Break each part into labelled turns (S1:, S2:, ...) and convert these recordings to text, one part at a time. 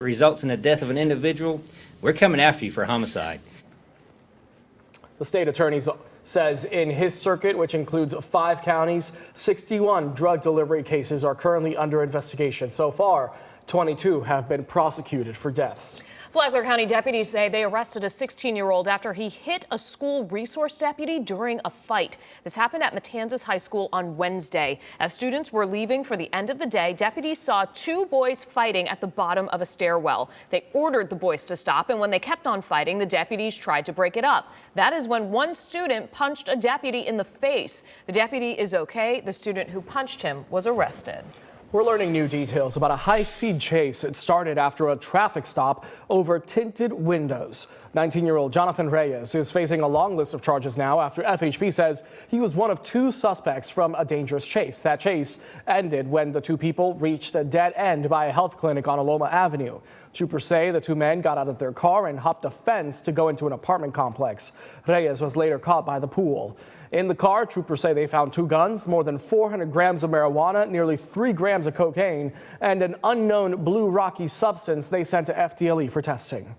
S1: results in the death of an individual, we're coming after you for homicide.
S2: The state attorney says in his circuit, which includes 5 counties, 61 drug delivery cases are currently under investigation. So far, 22 have been prosecuted for deaths.
S3: Flagler County deputies say they arrested a 16-year-old after he hit a school resource deputy during a fight. This happened at Matanzas High School on Wednesday. As students were leaving for the end of the day, deputies saw 2 boys fighting at the bottom of a stairwell. They ordered the boys to stop, and when they kept on fighting, the deputies tried to break it up. That is when one student punched a deputy in the face. The deputy is okay. The student who punched him was arrested.
S2: We're learning new details about a high-speed chase. It started after a traffic stop over tinted windows. 19-year-old Jonathan Reyes is facing a long list of charges now after FHP says he was one of 2 suspects from a dangerous chase. That chase ended when the 2 people reached a dead end by a health clinic on Aloma Avenue. Troopers say the 2 men got out of their car and hopped a fence to go into an apartment complex. Reyes was later caught by the pool. In the car, troopers say they found 2 guns, more than 400 grams of marijuana, nearly 3 grams of cocaine, and an unknown blue rocky substance they sent to FDLE for testing.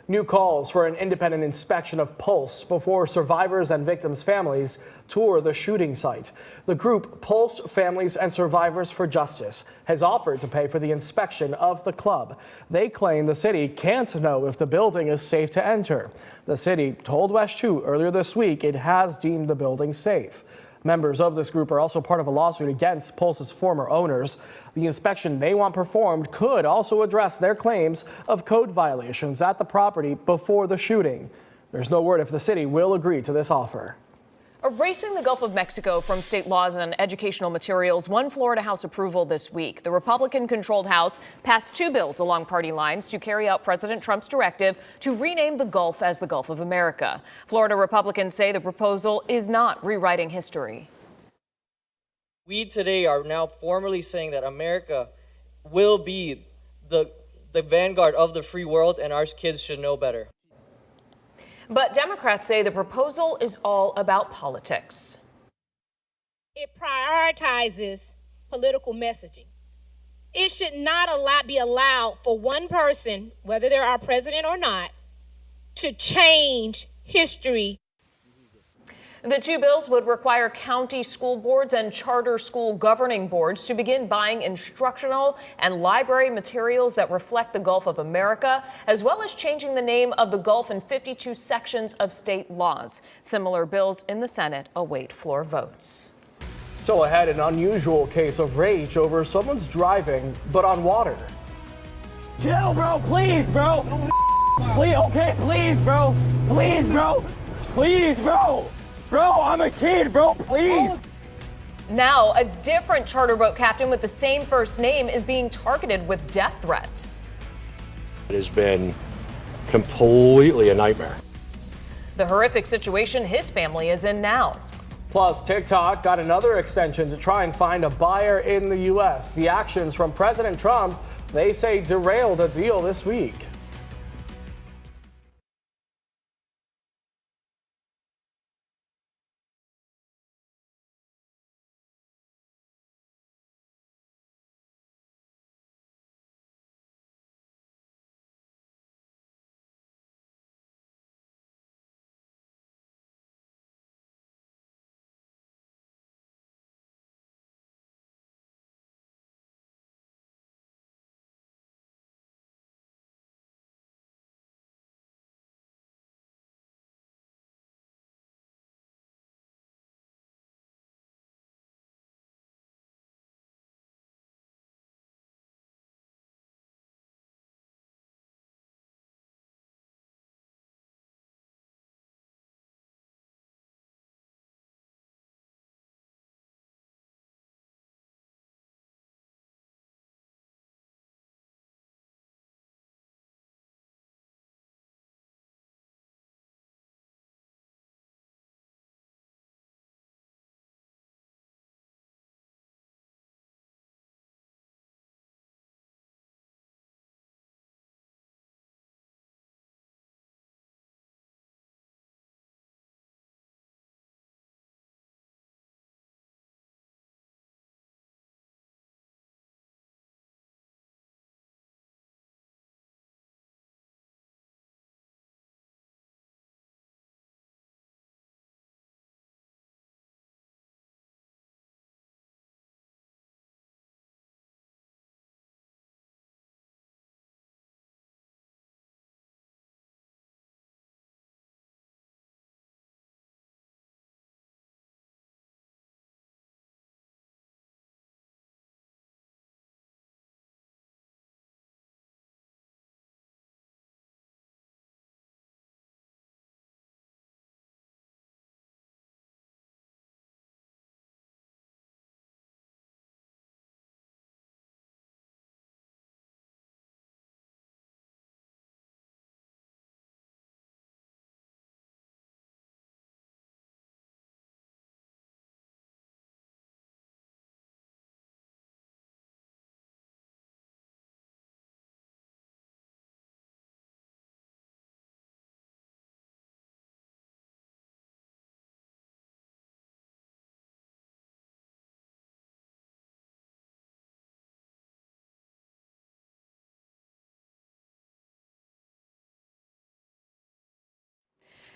S2: New calls for an independent inspection of Pulse before survivors and victims' families tour the shooting site. The group Pulse Families and Survivors for Justice has offered to pay for the inspection of the club. They claim the city can't know if the building is safe to enter. The city told West 2 earlier this week it has deemed the building safe. Members of this group are also part of a lawsuit against Pulse's former owners. The inspection they want performed could also address their claims of code violations at the property before the shooting. There's no word if the city will agree to this offer.
S3: Erasing the Gulf of Mexico from state laws and educational materials won Florida House approval this week. The Republican-controlled House passed 2 bills along party lines to carry out President Trump's directive to rename the Gulf as the Gulf of America. Florida Republicans say the proposal is not rewriting history.
S4: We today are now formally saying that America will be the vanguard of the free world, and our kids should know better.
S3: But Democrats say the proposal is all about politics.
S5: It prioritizes political messaging. It should not be allowed for one person, whether they're our president or not, to change history.
S3: The 2 bills would require county school boards and charter school governing boards to begin buying instructional and library materials that reflect the Gulf of America, as well as changing the name of the Gulf in 52 sections of state laws. Similar bills in the Senate await floor votes.
S2: Still ahead, an unusual case of rage over someone's driving, but on water.
S6: Chill, bro, please, bro. Please, okay, please, bro. Please, bro. Please, bro. Bro, I'm a kid, bro, please.
S3: Now, a different charter boat captain with the same first name is being targeted with death threats.
S7: It has been completely a nightmare.
S3: The horrific situation his family is in now.
S2: Plus, TikTok got another extension to try and find a buyer in the U.S. The actions from President Trump, they say, derailed a deal this week.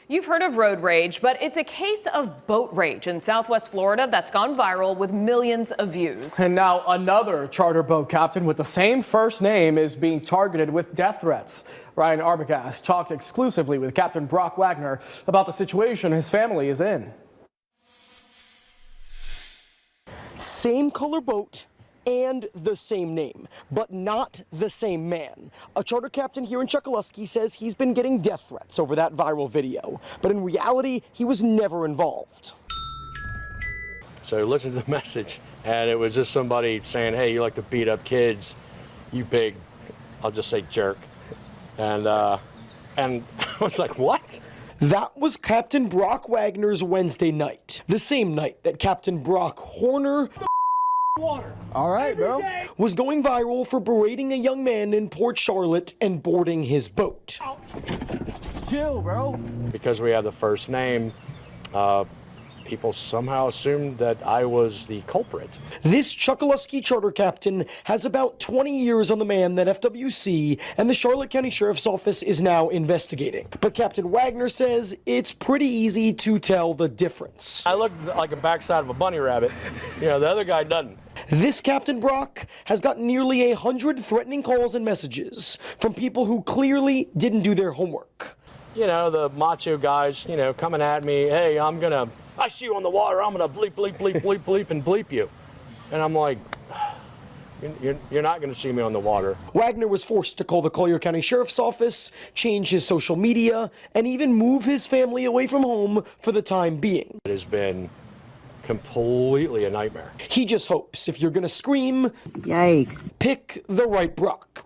S3: You've heard of road rage, but it's a case of boat rage in Southwest Florida that's gone viral with millions of views.
S2: And now another charter boat captain with the same first name is being targeted with death threats. Ryan Arbogast talked exclusively with Captain Brock Wagner about the situation his family is in.
S8: Same color boat and the same name, but not the same man. A charter captain here in Chokoloskee says he's been getting death threats over that viral video, but in reality, he was never involved.
S7: So listen to the message, and it was just somebody saying, hey, you like to beat up kids, you big, I'll just say jerk. And I was like, what?
S8: That was Captain Brock Wagner's Wednesday night, the same night that Captain Brock Horner
S6: All right, bro.
S8: was going viral for berating a young man in Port Charlotte and boarding his boat.
S6: Chill, bro.
S7: Because we have the first name, people somehow assumed that I was the culprit.
S8: This Chokoloskee charter captain has about 20 years on the man that FWC and the Charlotte County Sheriff's Office is now investigating. But Captain Wagner says it's pretty easy to tell the difference.
S7: I looked like a backside of a bunny rabbit. You know, the other guy doesn't.
S8: This Captain Brock has got nearly 100 threatening calls and messages from people who clearly didn't do their homework.
S7: You know, the macho guys, you know, coming at me, hey, I see you on the water, I'm gonna bleep, bleep, bleep, bleep, bleep, and bleep you. And I'm like, you're not gonna see me on the water.
S8: Wagner was forced to call the Collier County Sheriff's Office, change his social media, and even move his family away from home for the time being.
S7: It has been completely a nightmare.
S8: He just hopes if you're gonna scream,
S9: yikes,
S8: pick the right Brock.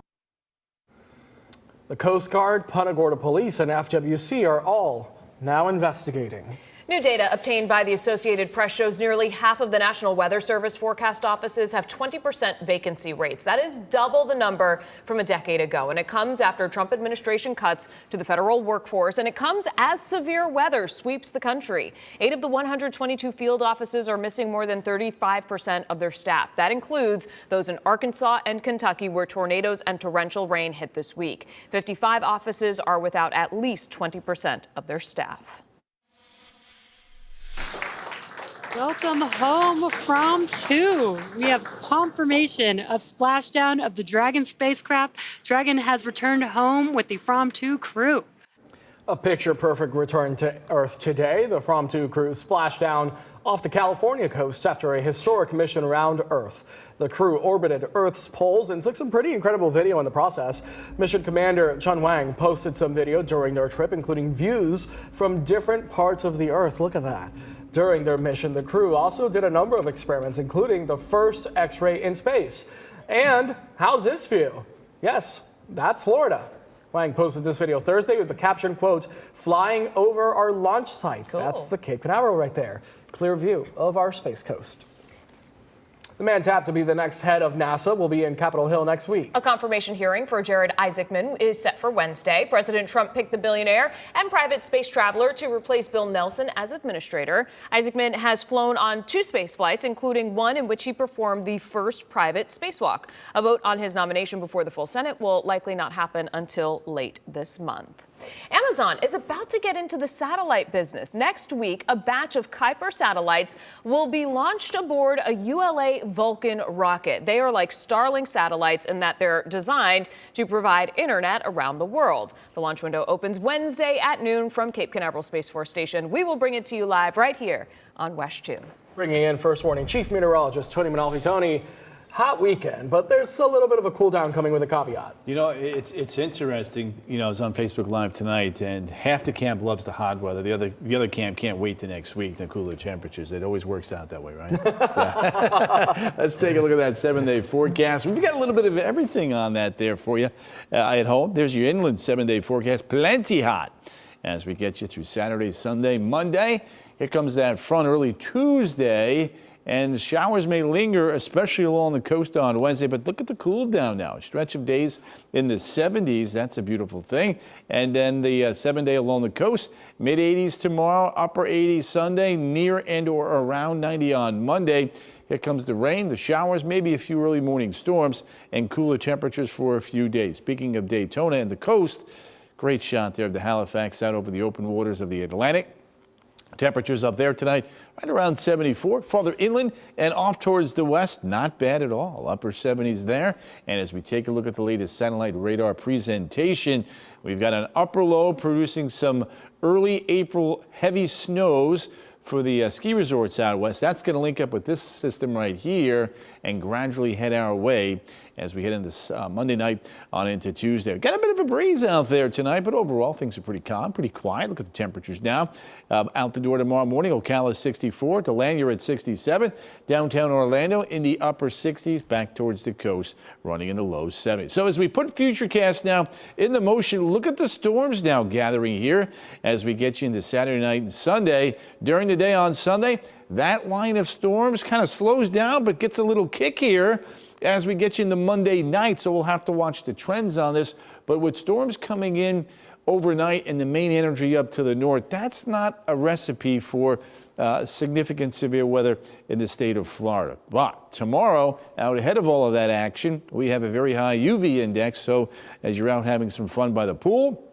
S2: The Coast Guard, Punta Gorda Police, and FWC are all now investigating.
S3: New data obtained by the Associated Press shows nearly half of the National Weather Service forecast offices have 20% vacancy rates. That is double the number from a decade ago. And it comes after Trump administration cuts to the federal workforce. And it comes as severe weather sweeps the country. 8 of the 122 field offices are missing more than 35% of their staff. That includes those in Arkansas and Kentucky, where tornadoes and torrential rain hit this week. 55 offices are without at least 20% of their staff.
S10: Welcome home from 2. We have confirmation of splashdown of the Dragon spacecraft. Dragon has returned home with the From 2 crew.
S2: A picture-perfect return to Earth today. The From 2 crew splashed down off the California coast after a historic mission around Earth. The crew orbited Earth's poles and took some pretty incredible video in the process. Mission Commander Chun Wang posted some video during their trip, including views from different parts of the Earth. Look at that. During their mission, the crew also did a number of experiments, including the first X-ray in space. And how's this view? Yes, that's Florida. Wang posted this video Thursday with the caption, quote, flying over our launch site. Cool. That's the Cape Canaveral right there. Clear view of our Space Coast. The man tapped to be the next head of NASA will be in Capitol Hill next week.
S3: A confirmation hearing for Jared Isaacman is set for Wednesday. President Trump picked the billionaire and private space traveler to replace Bill Nelson as administrator. Isaacman has flown on 2 space flights, including one in which he performed the first private spacewalk. A vote on his nomination before the full Senate will likely not happen until late this month. Amazon is about to get into the satellite business. Next week, a batch of Kuiper satellites will be launched aboard a ULA Vulcan rocket. They are like Starlink satellites in that they're designed to provide internet around the world. The launch window opens Wednesday at noon from Cape Canaveral Space Force Station. We will bring it to you live right here on West June.
S2: Bringing in First Warning Chief Meteorologist Tony Manalfi. Tony, hot weekend, but there's a little bit of a cool down coming with a caveat.
S11: You know, it's interesting. You know, I was on Facebook Live tonight, and half the camp loves the hot weather. The other camp can't wait the next week, the cooler temperatures. It always works out that way, right? Let's take a look at that 7-day forecast. We've got a little bit of everything on that there for you at home. There's your inland 7-day forecast. Plenty hot as we get you through Saturday, Sunday, Monday. Here comes that front early Tuesday. And showers may linger, especially along the coast on Wednesday. But look at the cool down now. A stretch of days in the 70s. That's a beautiful thing. And then the 7-day along the coast, mid-80s tomorrow, upper 80s Sunday, near and or around 90 on Monday. Here comes the rain, the showers, maybe a few early morning storms, and cooler temperatures for a few days. Speaking of Daytona and the coast, Great shot there of the Halifax out over the open waters of the Atlantic. Temperatures up there tonight right around 74. Farther inland and off towards the west, not bad at all. Upper 70s there. And as we take a look at the latest satellite radar presentation, we've got an upper low producing some early April heavy snows for the ski resorts out west. That's going to link up with this system right here and gradually head our way as we head into Monday night on into Tuesday. We've got a bit of a breeze out there tonight, but overall things are pretty calm, pretty quiet. Look at the temperatures now. Out the door tomorrow morning, Ocala 64, Deland you're at 67, downtown Orlando in the upper 60s, back towards the coast running in the low 70s. So as we put Futurecast now in the motion, look at the storms now gathering here as we get you into Saturday night and Sunday. During the day on Sunday, that line of storms kind of slows down but gets a little kick here as we get you into Monday night. So we'll have to watch the trends on this. But with storms coming in overnight and the main energy up to the north, that's not a recipe for significant severe weather in the state of Florida. But tomorrow, out ahead of all of that action, we have a very high UV index. So as you're out having some fun by the pool,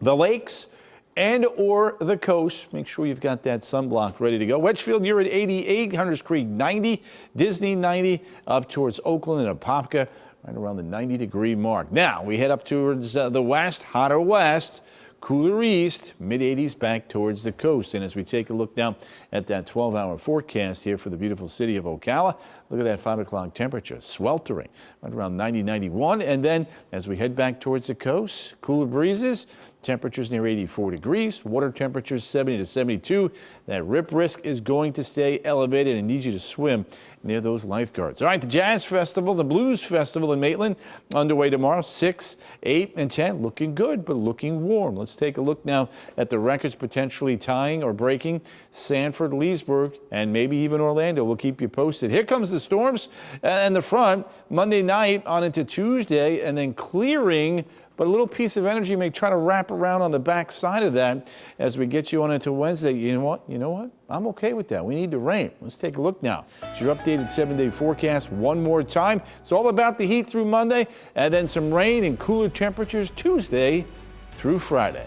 S11: the lakes, and or the coast, make sure you've got that sunblock ready to go. Wedgefield, you're at 88, Hunters Creek 90, Disney 90, up towards Oakland and Apopka, right around the 90-degree mark. Now we head up towards the west, hotter west, cooler east, mid-80s back towards the coast. And as we take a look now at that 12-hour forecast here for the beautiful city of Ocala, look at that 5 o'clock temperature, sweltering, right around 90, 91. And then as we head back towards the coast, cooler breezes, temperatures near 84 degrees, water temperatures 70 to 72. That rip risk is going to stay elevated and need you to swim near those lifeguards. All right, the Jazz Festival, the Blues Festival in Maitland underway tomorrow, 6, 8, and 10. Looking good, but looking warm. Let's take a look now at the records potentially tying or breaking Sanford, Leesburg, and maybe even Orlando. We'll keep you posted. Here comes the storms and the front Monday night on into Tuesday, and then clearing, but a little piece of energy may try to wrap around on the back side of that as we get you on into Wednesday. You know what? I'm okay with that. We need the rain. Let's take a look now. It's your updated 7-day forecast one more time. It's all about the heat through Monday and then some rain and cooler temperatures Tuesday through Friday.